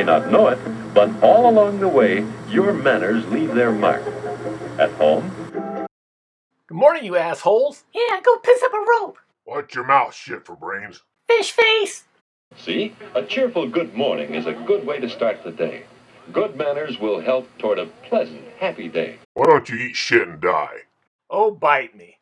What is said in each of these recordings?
not know it, but all along the way, your manners leave their mark. At home. Good morning, you assholes. Yeah, go piss up a rope. Watch your mouth, shit for brains. Fish face. See, a cheerful good morning is a good way to start the day. Good manners will help toward a pleasant, happy day. Why don't you eat shit and die? Oh, bite me.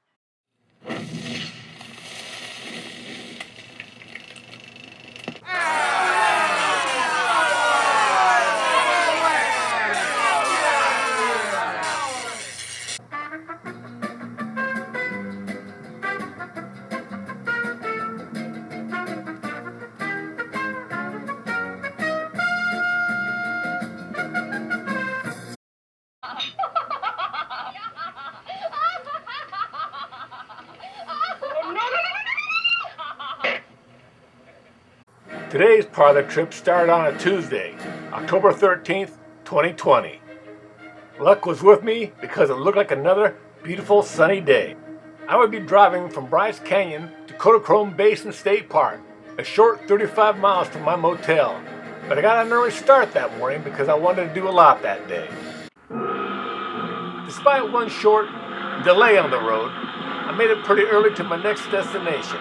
Today's part of the trip started on a Tuesday, October 13th, 2020. Luck was with me because it looked like another beautiful sunny day. I would be driving from Bryce Canyon to Kodachrome Basin State Park, a short 35 miles from my motel. But I got an early start that morning because I wanted to do a lot that day. Despite one short delay on the road, I made it pretty early to my next destination,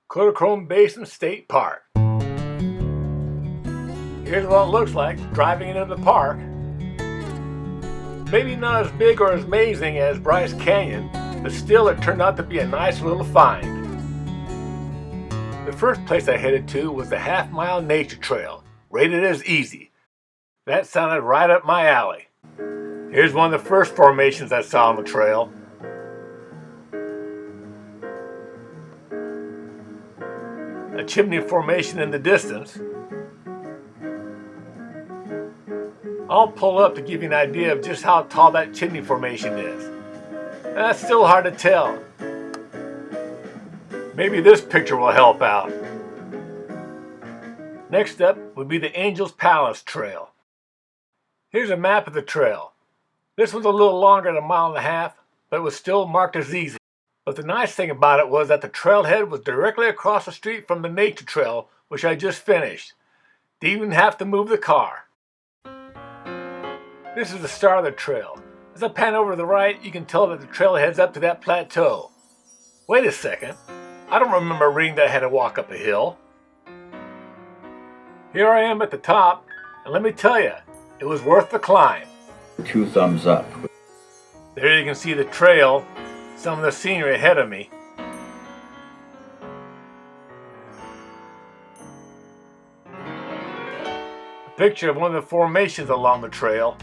Kodachrome Basin State Park. Here's what it looks like driving into the park. Maybe not as big or as amazing as Bryce Canyon, but still it turned out to be a nice little find. The first place I headed to was the half-mile nature trail, rated as easy. That sounded right up my alley. Here's one of the first formations I saw on the trail. A chimney formation in the distance. I'll pull up to give you an idea of just how tall that chimney formation is. That's still hard to tell. Maybe this picture will help out. Next up would be the Angel's Palace Trail. Here's a map of the trail. This was a little longer than a mile and a half, but it was still marked as easy. But the nice thing about it was that the trailhead was directly across the street from the nature trail, which I just finished. Didn't even have to move the car. This is the start of the trail. As I pan over to the right, you can tell that the trail heads up to that plateau. Wait a second. I don't remember reading that I had to walk up a hill. Here I am at the top, and let me tell you, it was worth the climb. 2 thumbs up. There you can see the trail, some of the scenery ahead of me. A picture of one of the formations along the trail.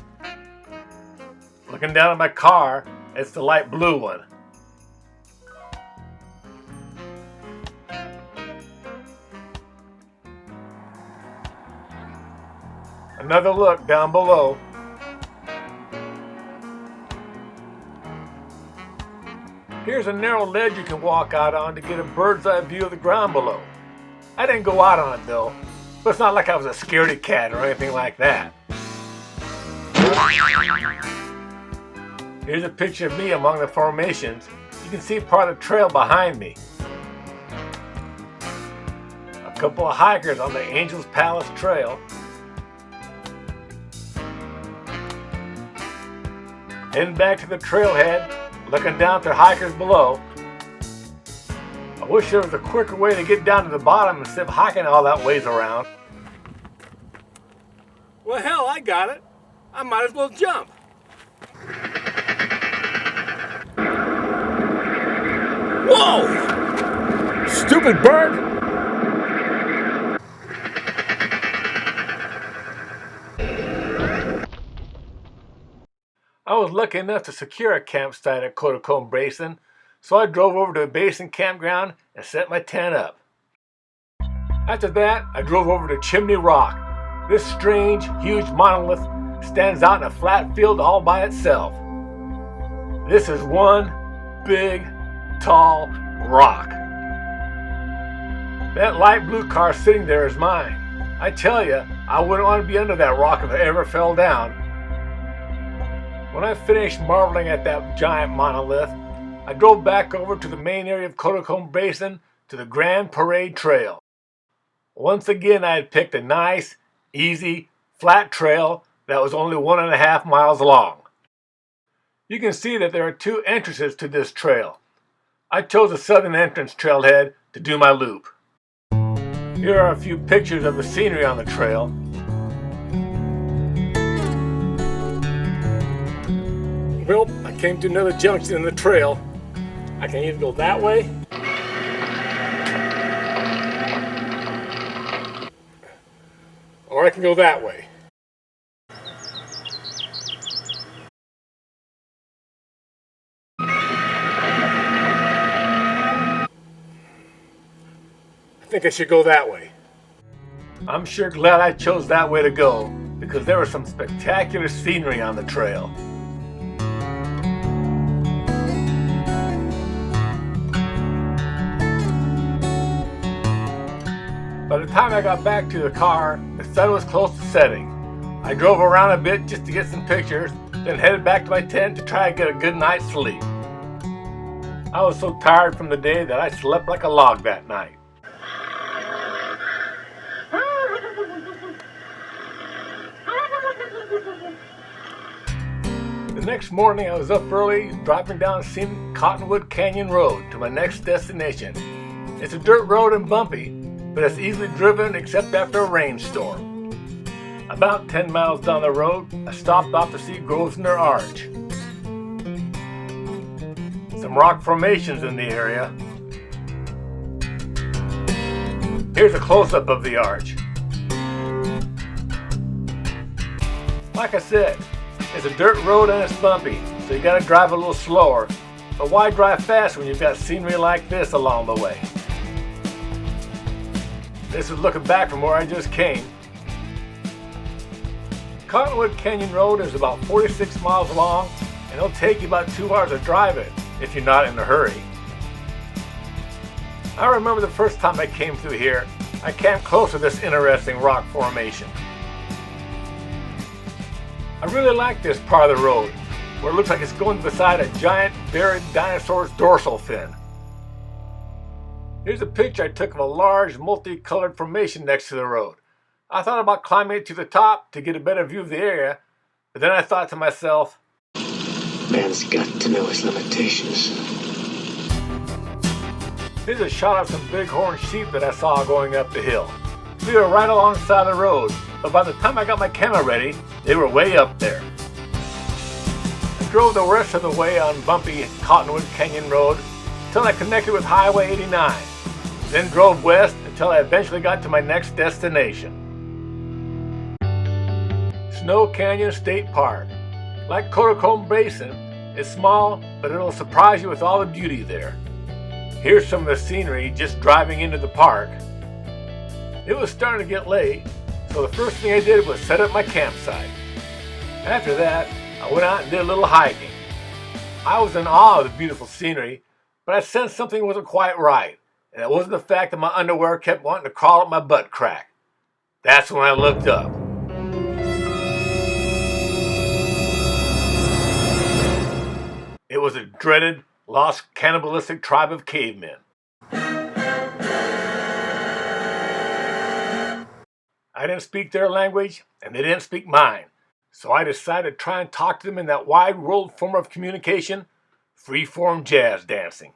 Looking down at my car, it's the light blue one. Another look down below. Here's a narrow ledge you can walk out on to get a bird's eye view of the ground below. I didn't go out on it though, but it's not like I was a scaredy cat or anything like that. Here's a picture of me among the formations. You can see part of the trail behind me. A couple of hikers on the Angel's Palace Trail. Heading back to the trailhead, looking down at the hikers below. I wish there was a quicker way to get down to the bottom instead of hiking all that ways around. Well, hell, I got it. I might as well jump. Whoa! Stupid bird! I was lucky enough to secure a campsite at Kodachrome Basin, so I drove over to a Basin campground and set my tent up. After that, I drove over to Chimney Rock. This strange, huge monolith stands out in a flat field all by itself. This is one big, tall rock. That light blue car sitting there is mine. I tell you, I wouldn't want to be under that rock if I ever fell down. When I finished marveling at that giant monolith, I drove back over to the main area of Kodachrome Basin to the Grand Parade Trail. Once again, I had picked a nice, easy, flat trail that was only 1.5 miles long. You can see that there are two entrances to this trail. I chose the southern entrance trailhead to do my loop. Here are a few pictures of the scenery on the trail. Well, I came to another junction in the trail. I can either go that way or I can go that way. I think I should go that way. I'm sure glad I chose that way to go because there was some spectacular scenery on the trail. By the time I got back to the car, the sun was close to setting. I drove around a bit just to get some pictures, then headed back to my tent to try and get a good night's sleep. I was so tired from the day that I slept like a log that night. The next morning I was up early, driving down scenic Cottonwood Canyon Road to my next destination. It's a dirt road and bumpy, but it's easily driven except after a rainstorm. About 10 miles down the road, I stopped off to see Grosvenor Arch. Some rock formations in the area. Here's a close-up of the arch. Like I said, it's a dirt road and it's bumpy, so you gotta drive a little slower. But why drive fast when you've got scenery like this along the way? This is looking back from where I just came. Cottonwood Canyon Road is about 46 miles long, and it'll take you about 2 hours to drive it if you're not in a hurry. I remember the first time I came through here, I camped close to this interesting rock formation. I really like this part of the road, where it looks like it's going beside a giant buried dinosaur's dorsal fin. Here's a picture I took of a large multicolored formation next to the road. I thought about climbing it to the top to get a better view of the area, but then I thought to myself, man's got to know his limitations. Here's a shot of some bighorn sheep that I saw going up the hill. We were right alongside the road, but by the time I got my camera ready, they were way up there. I drove the rest of the way on bumpy Cottonwood Canyon Road until I connected with Highway 89, then drove west until I eventually got to my next destination. Snow Canyon State Park. Like Kodachrome Basin, it's small, but it'll surprise you with all the beauty there. Here's some of the scenery just driving into the park. It was starting to get late, so the first thing I did was set up my campsite. After that, I went out and did a little hiking. I was in awe of the beautiful scenery, but I sensed something wasn't quite right, and it wasn't the fact that my underwear kept wanting to crawl up my butt crack. That's when I looked up. It was a dreaded, lost, cannibalistic tribe of cavemen. I didn't speak their language, and they didn't speak mine, so I decided to try and talk to them in that wide world form of communication, free-form jazz dancing.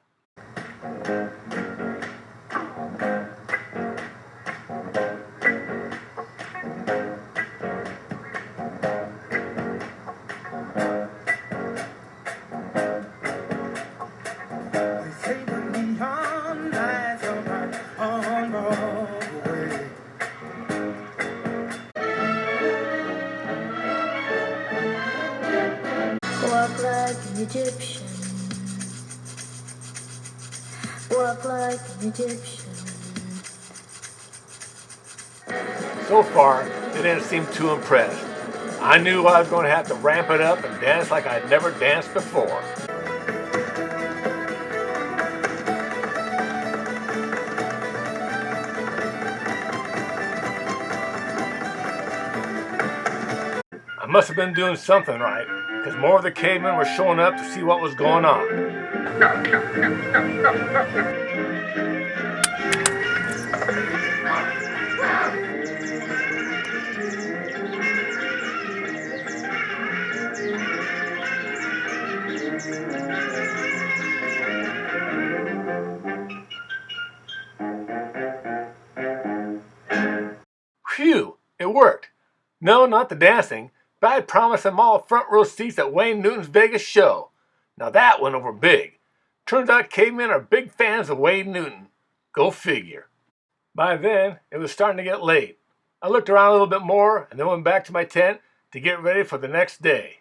Walk like an Egyptian. Walk like an Egyptian. So far, they didn't seem too impressed. I knew I was going to have to ramp it up and dance like I'd never danced before. I must have been doing something right, because more of the cavemen were showing up to see what was going on. It worked. No, not the dancing, but I promised them all front row seats at Wayne Newton's Vegas show. Now that went over big. Turns out cavemen are big fans of Wayne Newton. Go figure. By then, it was starting to get late. I looked around a little bit more and then went back to my tent to get ready for the next day.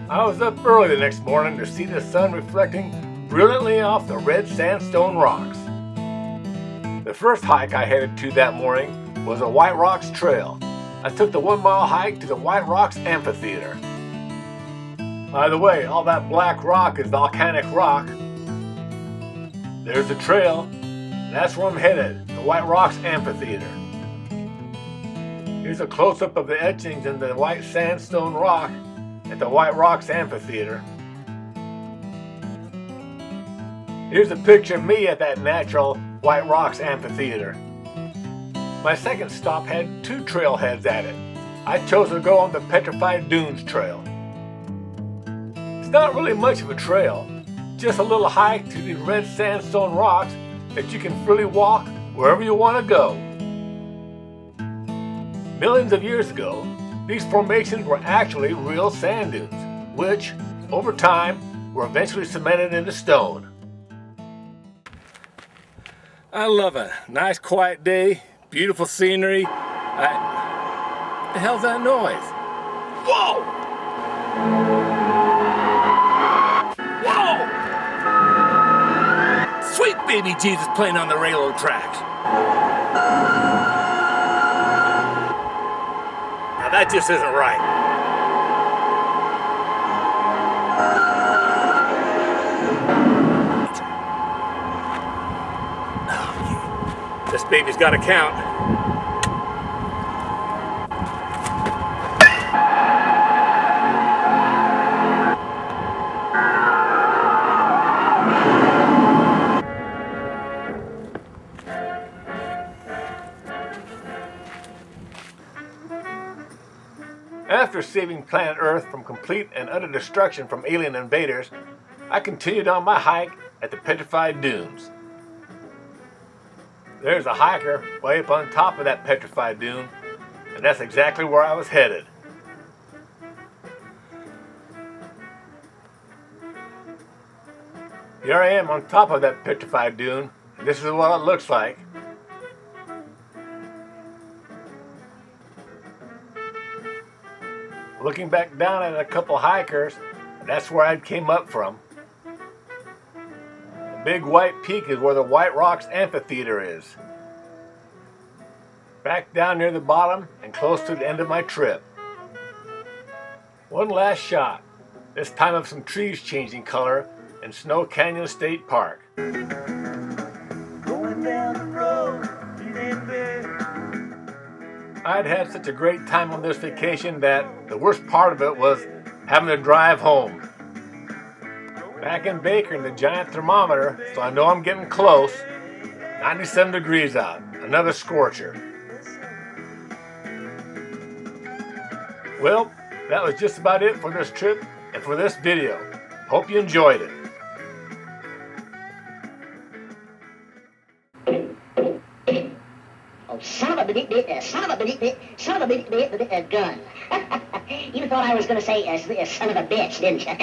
I was up early the next morning to see the sun reflecting brilliantly off the red sandstone rocks. The first hike I headed to that morning was a White Rocks trail. I took the 1 mile hike to the White Rocks Amphitheater. By the way, all that black rock is volcanic rock. There's the trail, and that's where I'm headed, the White Rocks Amphitheater. Here's a close-up of the etchings in the white sandstone rock at the White Rocks Amphitheater. Here's a picture of me at that natural White Rocks Amphitheater. My second stop had 2 trailheads at it. I chose to go on the Petrified Dunes Trail. It's not really much of a trail, just a little hike to these red sandstone rocks that you can freely walk wherever you want to go. Millions of years ago, these formations were actually real sand dunes, which, over time, were eventually cemented into stone. I love a nice quiet day, beautiful scenery. What the hell's that noise? Whoa! Whoa! Sweet baby Jesus playing on the railroad tracks. Now that just isn't right. This baby's got to count. After saving planet Earth from complete and utter destruction from alien invaders, I continued on my hike at the Petrified Dunes. There's a hiker way up on top of that petrified dune, and that's exactly where I was headed. Here I am on top of that petrified dune, and this is what it looks like. Looking back down at a couple hikers, that's where I came up from. The big white peak is where the White Rocks Amphitheater is. Back down near the bottom and close to the end of my trip. One last shot, this time of some trees changing color in Snow Canyon State Park. Going down the road, it ain't bad. I'd had such a great time on this vacation that the worst part of it was having to drive home. Back in Baker, the giant thermometer, so I know I'm getting close. 97 degrees out, another scorcher. Well, that was just about it for this trip and for this video. Hope you enjoyed it. Oh, son of a gun. You thought I was going to say son of a bitch, didn't you?